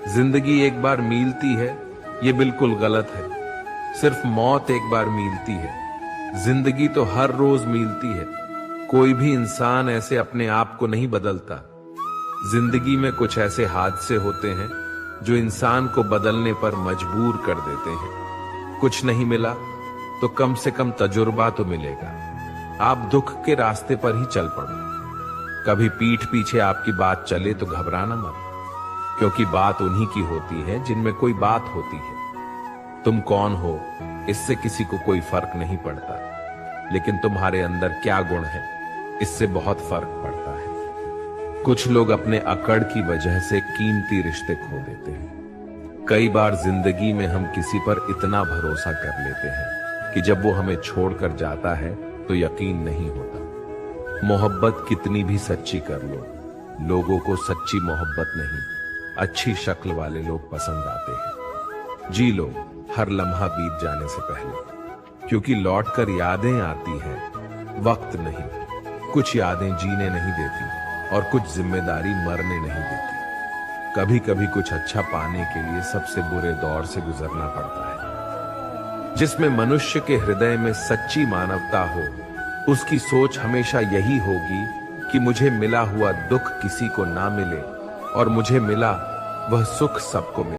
जिंदगी एक बार मिलती है, ये बिल्कुल गलत है। सिर्फ मौत एक बार मिलती है। जिंदगी तो हर रोज मिलती है। कोई भी इंसान ऐसे अपने आप को नहीं बदलता। जिंदगी में कुछ ऐसे हादसे होते हैं जो इंसान को बदलने पर मजबूर कर देते हैं। कुछ नहीं मिला तो कम से कम तजुर्बा तो मिलेगा। आप दुख के रास्ते पर ही चल पड़ो। कभी पीठ पीछे आपकी बात चले तो घबराना मत, क्योंकि बात उन्हीं की होती है जिनमें कोई बात होती है। तुम कौन हो इससे किसी को कोई फर्क नहीं पड़ता, लेकिन तुम्हारे अंदर क्या गुण है इससे बहुत फर्क पड़ता है। कुछ लोग अपने अकड़ की वजह से कीमती रिश्ते खो देते हैं। कई बार जिंदगी में हम किसी पर इतना भरोसा कर लेते हैं कि जब वो हमें छोड़कर जाता है तो यकीन नहीं होता। मोहब्बत कितनी भी सच्ची कर लो, लोगों को सच्ची मोहब्बत नहीं, अच्छी शक्ल वाले लोग पसंद आते हैं। जी लो हर लम्हा बीत जाने से पहले, क्योंकि लौट कर यादें आती हैं, वक्त नहीं। कुछ यादें जीने नहीं देती और कुछ जिम्मेदारी मरने नहीं देती। कभी कभी कुछ अच्छा पाने के लिए सबसे बुरे दौर से गुजरना पड़ता है। जिसमें मनुष्य के हृदय में सच्ची मानवता हो, उसकी सोच हमेशा यही होगी कि मुझे मिला हुआ दुख किसी को ना मिले और मुझे मिला वह सुख सबको मिले।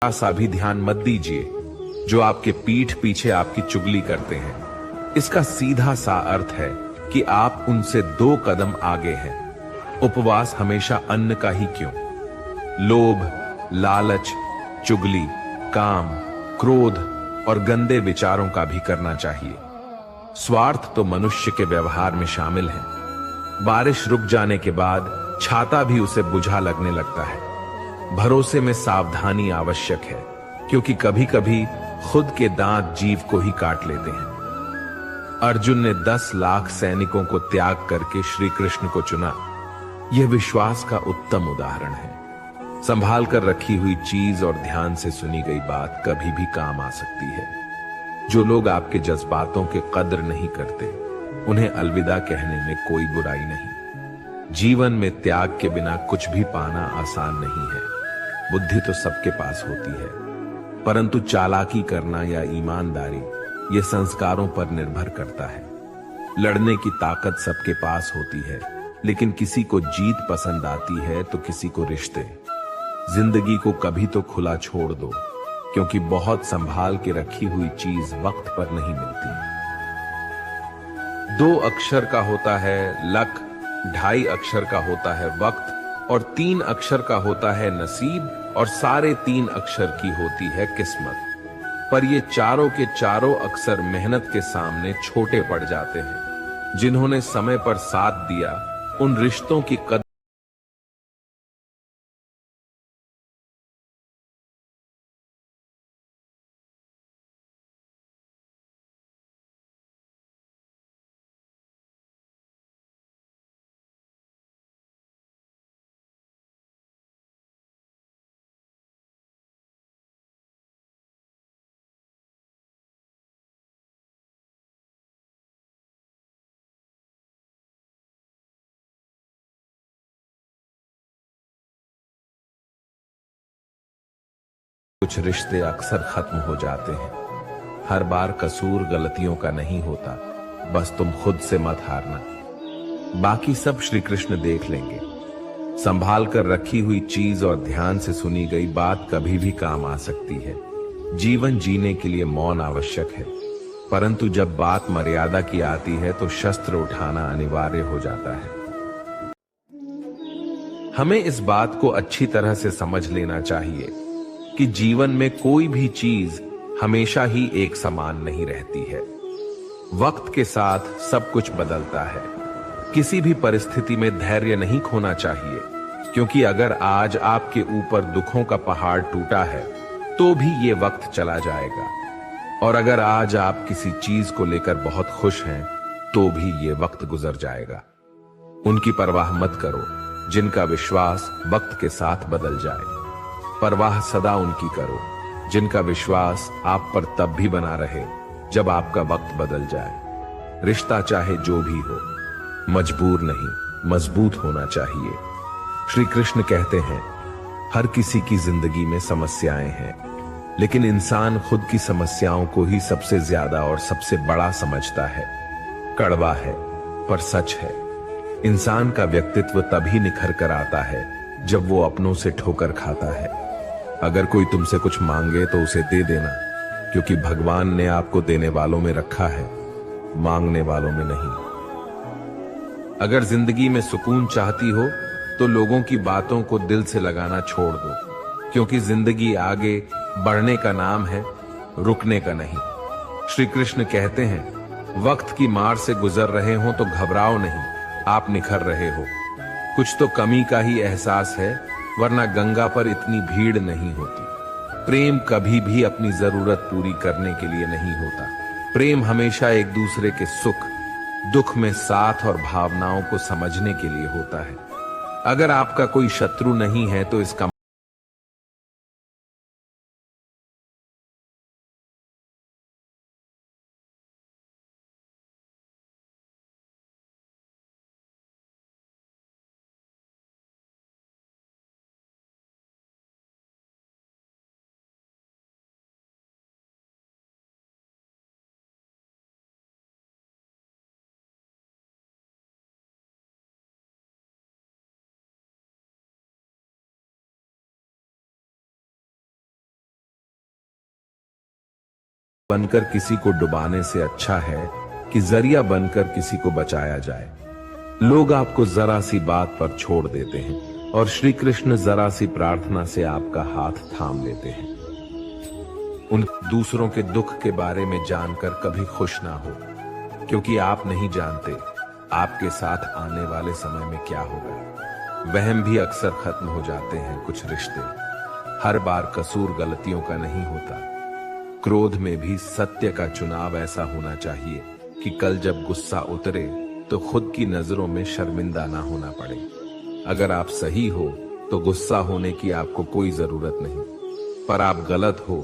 सा भी ध्यान मत दीजिए जो आपके पीठ पीछे आपकी चुगली करते हैं। इसका सीधा सा अर्थ है कि आप उनसे 2 कदम आगे हैं। उपवास हमेशा अन्न का ही क्यों? लोभ, लालच, चुगली, काम, क्रोध और गंदे विचारों का भी करना चाहिए। स्वार्थ तो मनुष्य के व्यवहार में शामिल है। बारिश रुक जाने के बाद छाता भी उसे बुझा लगने लगता है। भरोसे में सावधानी आवश्यक है, क्योंकि कभी कभी खुद के दांत जीव को ही काट लेते हैं। अर्जुन ने 10 लाख सैनिकों को त्याग करके श्री कृष्ण को चुना। यह विश्वास का उत्तम उदाहरण है। संभाल कर रखी हुई चीज और ध्यान से सुनी गई बात कभी भी काम आ सकती है। जो लोग आपके जज्बातों के कद्र नहीं करते, उन्हें अलविदा कहने में कोई बुराई नहीं। जीवन में त्याग के बिना कुछ भी पाना आसान नहीं है। बुद्धि तो सबके पास होती है, परंतु चालाकी करना या ईमानदारी ये संस्कारों पर निर्भर करता है। लड़ने की ताकत सबके पास होती है, लेकिन किसी को जीत पसंद आती है तो किसी को रिश्ते। जिंदगी को कभी तो खुला छोड़ दो, क्योंकि बहुत संभाल के रखी हुई चीज वक्त पर नहीं मिलती। 2 अक्षर का होता है लक, 2.5 अक्षर का होता है वक्त और 3 अक्षर का होता है नसीब और सारे 3 अक्षर की होती है किस्मत। पर ये चारों के चारों अक्षर मेहनत के सामने छोटे पड़ जाते हैं। जिन्होंने समय पर साथ दिया, उन रिश्तों की कदर कुछ रिश्ते अक्सर खत्म हो जाते हैं। हर बार कसूर गलतियों का नहीं होता, बस तुम खुद से मत हारना। बाकी सब श्री कृष्ण देख लेंगे। संभाल कर रखी हुई चीज और ध्यान से सुनी गई बात कभी भी काम आ सकती है। जीवन जीने के लिए मौन आवश्यक है, परंतु जब बात मर्यादा की आती है तो शस्त्र उठाना अनिवार्य हो जाता है। हमें इस बात को अच्छी तरह से समझ लेना चाहिए कि जीवन में कोई भी चीज हमेशा ही एक समान नहीं रहती है। वक्त के साथ सब कुछ बदलता है। किसी भी परिस्थिति में धैर्य नहीं खोना चाहिए, क्योंकि अगर आज आपके ऊपर दुखों का पहाड़ टूटा है तो भी ये वक्त चला जाएगा। और अगर आज आप किसी चीज को लेकर बहुत खुश हैं, तो भी ये वक्त गुजर जाएगा। उनकी परवाह मत करो जिनका विश्वास वक्त के साथ बदल जाए। परवाह सदा उनकी करो जिनका विश्वास आप पर तब भी बना रहे जब आपका वक्त बदल जाए। रिश्ता चाहे जो भी हो, मजबूर नहीं मजबूत होना चाहिए। श्री कृष्ण कहते हैं, हर किसी की जिंदगी में समस्याएं हैं, लेकिन इंसान खुद की समस्याओं को ही सबसे ज्यादा और सबसे बड़ा समझता है। कड़वा है पर सच है। इंसान का व्यक्तित्व तभी निखर कर आता है जब वो अपनों से ठोकर खाता है। अगर कोई तुमसे कुछ मांगे तो उसे दे देना, क्योंकि भगवान ने आपको देने वालों में रखा है, मांगने वालों में नहीं। अगर जिंदगी में सुकून चाहती हो तो लोगों की बातों को दिल से लगाना छोड़ दो, क्योंकि जिंदगी आगे बढ़ने का नाम है, रुकने का नहीं। श्री कृष्ण कहते हैं, वक्त की मार से गुजर रहे हो तो घबराओ नहीं, आप निखर रहे हो। कुछ तो कमी का ही एहसास है, वरना गंगा पर इतनी भीड़ नहीं होती। प्रेम कभी भी अपनी जरूरत पूरी करने के लिए नहीं होता। प्रेम हमेशा एक दूसरे के सुख दुख में साथ और भावनाओं को समझने के लिए होता है। अगर आपका कोई शत्रु नहीं है तो इसका बनकर किसी को डुबाने से अच्छा है कि जरिया बनकर किसी को बचाया जाए। लोग आपको जरा सी बात पर छोड़ देते हैं और श्री कृष्ण जरा सी प्रार्थना से आपका हाथ थाम लेते हैं। उन दूसरों के दुख के बारे में जानकर कभी खुश ना हो, क्योंकि आप नहीं जानते आपके साथ आने वाले समय में क्या होगा। वहम भी अक्सर खत्म हो जाते हैं कुछ रिश्ते। हर बार कसूर गलतियों का नहीं होता। क्रोध में भी सत्य का चुनाव ऐसा होना चाहिए कि कल जब गुस्सा उतरे तो खुद की नजरों में शर्मिंदा ना होना पड़े। अगर आप सही हो तो गुस्सा होने की आपको कोई जरूरत नहीं, पर आप गलत हो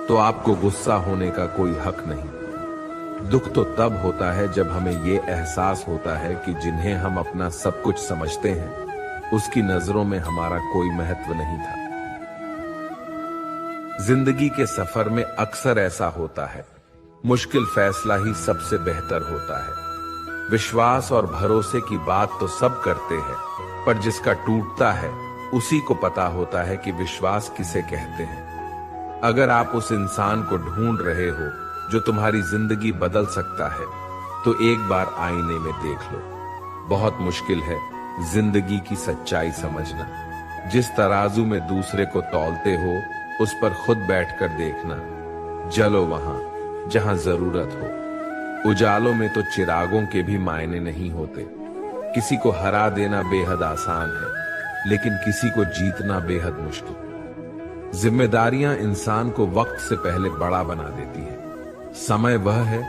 तो आपको गुस्सा होने का कोई हक नहीं। दुख तो तब होता है जब हमें ये एहसास होता है कि जिन्हें हम अपना सब कुछ समझते हैं, उसकी नजरों में हमारा कोई महत्व नहीं था। जिंदगी के सफर में अक्सर ऐसा होता है, मुश्किल फैसला ही सबसे बेहतर होता है। विश्वास और भरोसे की बात तो सब करते हैं, पर जिसका टूटता है उसी को पता होता है कि विश्वास किसे कहते हैं। अगर आप उस इंसान को ढूंढ रहे हो जो तुम्हारी जिंदगी बदल सकता है, तो एक बार आईने में देख लो। बहुत मुश्किल है जिंदगी की सच्चाई समझना। जिस तराजू में दूसरे को तौलते हो, उस पर खुद बैठकर देखना। जलो वहां जहां जरूरत हो। उजालों में तो चिरागों के भी मायने नहीं होते। किसी को हरा देना बेहद आसान है, लेकिन किसी को जीतना बेहद मुश्किल। जिम्मेदारियां इंसान को वक्त से पहले बड़ा बना देती है। समय वह है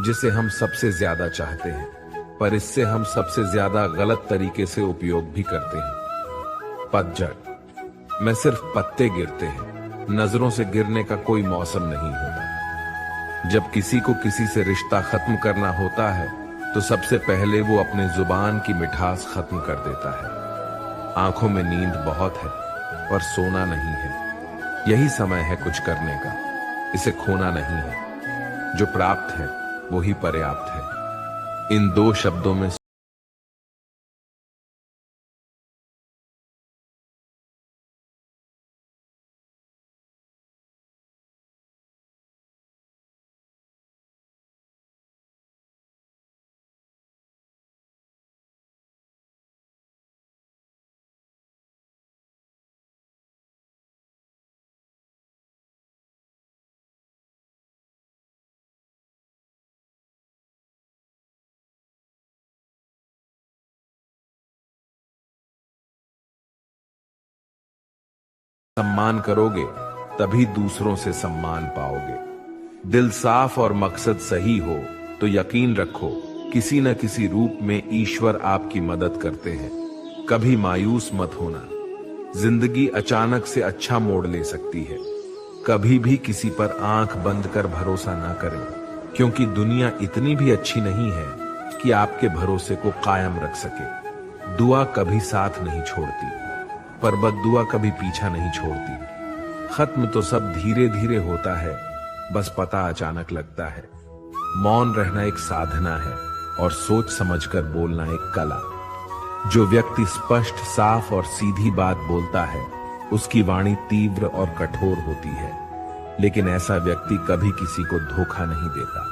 जिसे हम सबसे ज्यादा चाहते हैं, पर इससे हम सबसे ज्यादा गलत तरीके से उपयोग भी करते हैं। पतझड़ में सिर्फ पत्ते गिरते हैं, नजरों से गिरने का कोई मौसम नहीं होता। जब किसी को किसी से रिश्ता खत्म करना होता है, तो सबसे पहले वो अपने जुबान की मिठास खत्म कर देता है। आंखों में नींद बहुत है, पर सोना नहीं है। यही समय है कुछ करने का, इसे खोना नहीं है। जो प्राप्त है वो ही पर्याप्त है। इन दो शब्दों में सम्मान करोगे तभी दूसरों से सम्मान पाओगे। दिल साफ और मकसद सही हो तो यकीन रखो किसी न किसी रूप में ईश्वर आपकी मदद करते हैं। कभी मायूस मत होना, जिंदगी अचानक से अच्छा मोड़ ले सकती है। कभी भी किसी पर आंख बंद कर भरोसा ना करें, क्योंकि दुनिया इतनी भी अच्छी नहीं है कि आपके भरोसे को कायम रख सके। दुआ कभी साथ नहीं छोड़ती, पर बद्दुआ कभी पीछा नहीं छोड़ती। खत्म तो सब धीरे धीरे होता है, बस पता अचानक लगता है। मौन रहना एक साधना है और सोच समझकर बोलना एक कला। जो व्यक्ति स्पष्ट, साफ और सीधी बात बोलता है, उसकी वाणी तीव्र और कठोर होती है, लेकिन ऐसा व्यक्ति कभी किसी को धोखा नहीं देता।